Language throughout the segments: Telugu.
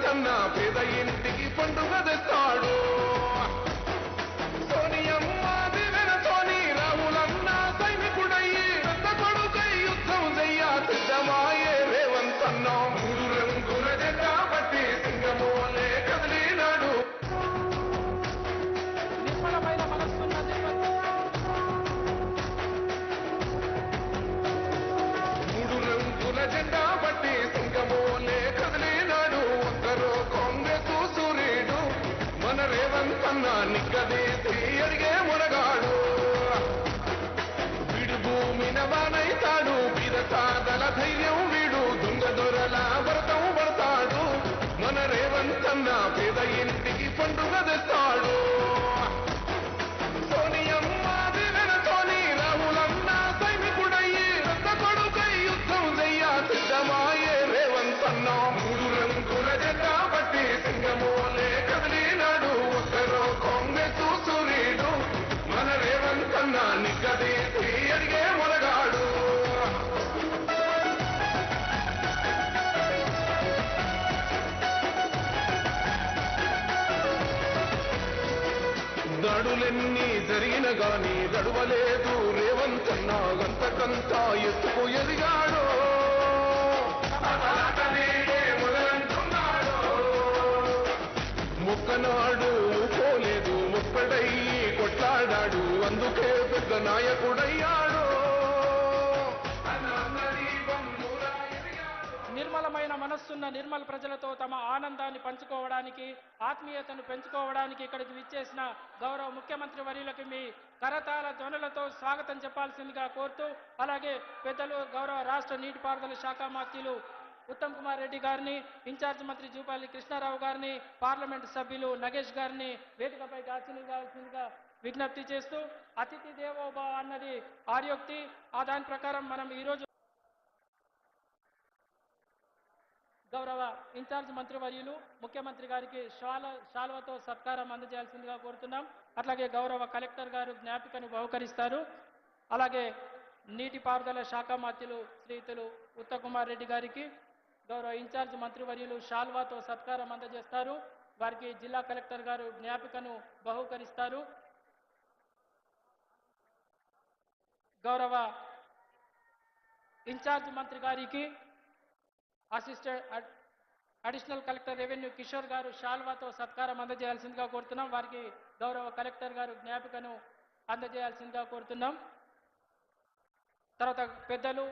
రేవంతన్న పేద ఇంటికి పండుగ తెస్తాడు. సోనియమ్మ దివెనతోని రాహులన్న సైనికుడయ్యి పెద్ద కొడుకై యుద్ధం చెయ్య సిద్ధమాయే రేవంతన్న. మూడు రంగుల జెండా పట్టి సింగమోలే కదిలినాడు. నిర్మలమైన మనస్సున్న మూడు రంగుల జెండా పట్టి సింగమోలే కదిలినాడు. ఒక్కరో కాంగ్రెస్ సూర్యుడు మన రేవంతన్న నిగ్గదీసి అడిగే మునగాడు. వీడు భూమిన బానైతాడు, వీర సాదల ధైర్యం వీడు, దొంగ దొరల వ్రతం పడతాడు. మన రేవంతన్న పేద ఇంటికి పండుగ తెస్తాడు. సోనియమ్మ దివెనతోని రాహులన్న సైనికుడయ్యి పెద్ద కొడుకై యుద్ధం చెయ్య సిద్ధమాయే రేవంతన్న. మూడు రంగుల జెండా పట్టి సింగమోలే కదిలినాడు. ఒక్కరో కాంగ్రెస్ సూర్యుడు మన రేవంతన్న నిగ్గదీసి అడిగే మొనగాడు. దాడులెన్ని జరిగిన గాని దడువలేదు రేవంతన్న. గంతకంతా ఎత్తుకు ఎదిగాడు. ముక్కనాడు పోలేదు, ముక్కడయ్యి కొట్లాడాడు, అందుకే పెద్ద నాయకుడయ్యాడు. నిర్మలమైన మనస్సున్న నిర్మల్ ప్రజలతో తమ ఆనందాన్ని పంచుకోవడానికి, ఆత్మీయతను పెంచుకోవడానికి ఇక్కడికి విచ్చేసిన గౌరవ ముఖ్యమంత్రి వర్యులకి మీ కరతాళ ధ్వనులతో స్వాగతం చెప్పాల్సిందిగా కోరుతూ, అలాగే పెద్దలు గౌరవ రాష్ట్ర నీటిపారుదల శాఖ మంత్రులు ఉత్తమ్ కుమార్ రెడ్డి గారిని, ఇన్ఛార్జ్ మంత్రి జూపల్లి కృష్ణారావు గారిని, పార్లమెంటు సభ్యులు నగేష్ గారిని వేదికపై ఆశీర్వదించాల్సిందిగా విజ్ఞప్తి చేస్తూ, అతిథి దేవోభవ అన్నది ఆర్యోక్తి. దాని ప్రకారం మనం ఈరోజు గౌరవ ఇన్ఛార్జ్ మంత్రివర్యులు ముఖ్యమంత్రి గారికి శాల్వతో సత్కారం అందజేయాల్సిందిగా కోరుతున్నాం. అట్లాగే గౌరవ కలెక్టర్ గారు జ్ఞాపికను బహుకరిస్తారు. అలాగే నీటిపారుదల శాఖ మంత్రులు శ్రీతులు ఉత్తమ్ కుమార్ రెడ్డి గారికి గౌరవ ఇన్ఛార్జ్ మంత్రివర్యులు శాల్వాతో సత్కారం అందజేస్తారు. వారికి జిల్లా కలెక్టర్ గారు జ్ఞాపికను బహుకరిస్తారు. గౌరవ ఇన్ఛార్జ్ మంత్రి గారికి అడిషనల్ కలెక్టర్ రెవెన్యూ కిషోర్ గారు శాల్వాతో సత్కారం అందజేయాల్సిందిగా కోరుతున్నాం. వారికి గౌరవ కలెక్టర్ గారు జ్ఞాపికను అందజేయాల్సిందిగా కోరుతున్నాం. తర్వాత పెద్దలు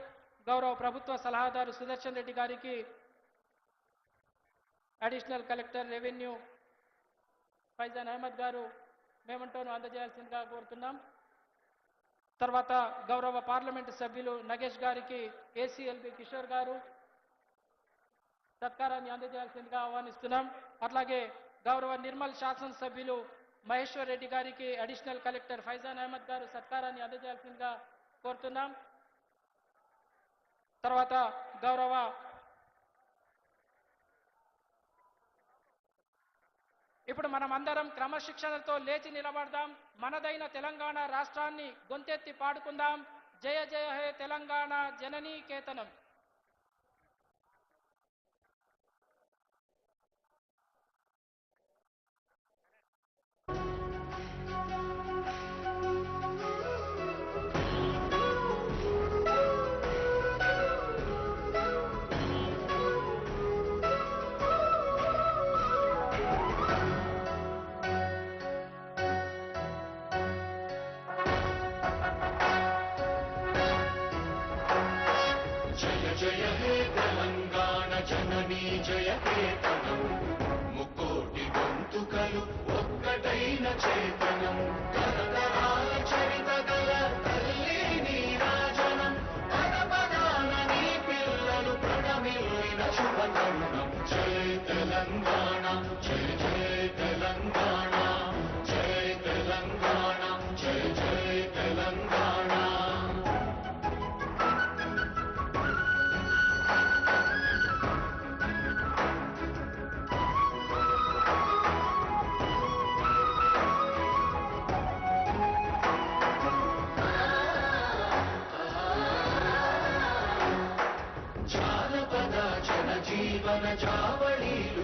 గౌరవ ప్రభుత్వ సలహాదారు సుదర్శన్ రెడ్డి గారికి additional collector revenue Faizan Ahmed garu మేమంటోను అందజేయాల్సిందిగా కోరుతున్నాం. తర్వాత గౌరవ పార్లమెంటు సభ్యులు నగేష్ గారికి ఏసీఎల్బి కిషోర్ గారు సత్కారాన్ని అందజేయాల్సిందిగా ఆహ్వానిస్తున్నాం. అట్లాగే గౌరవ నిర్మల్ శాసనసభ్యులు మహేశ్వర్ రెడ్డి గారికి అడిషనల్ కలెక్టర్ ఫైజాన్ అహ్మద్ గారు సత్కారాన్ని అందజేయాల్సిందిగా కోరుతున్నాం. తర్వాత గౌరవ ఇప్పుడు మనం అందరం క్రమశిక్షణతో లేచి నిలబడదాం. మనదైన తెలంగాణ రాష్ట్రాన్ని గొంతెత్తి పాడుకుందాం. జయ జయ హే తెలంగాణ జననీ కేతనం. జయ కేతనం ముకోటి గొంతుకలు ఒక్కటైన చేతనం తరతరాల చరిత గల తల్లి నీరాజనం పదపదాన నీ పిల్లలు ప్రణమిల్లిన శుభతరుణం. జయ తెలంగాణ జయ జయ తెలంగాణ జయ తెలంగాణ జయ జయ తెలంగాణ. జీవన జావళీలు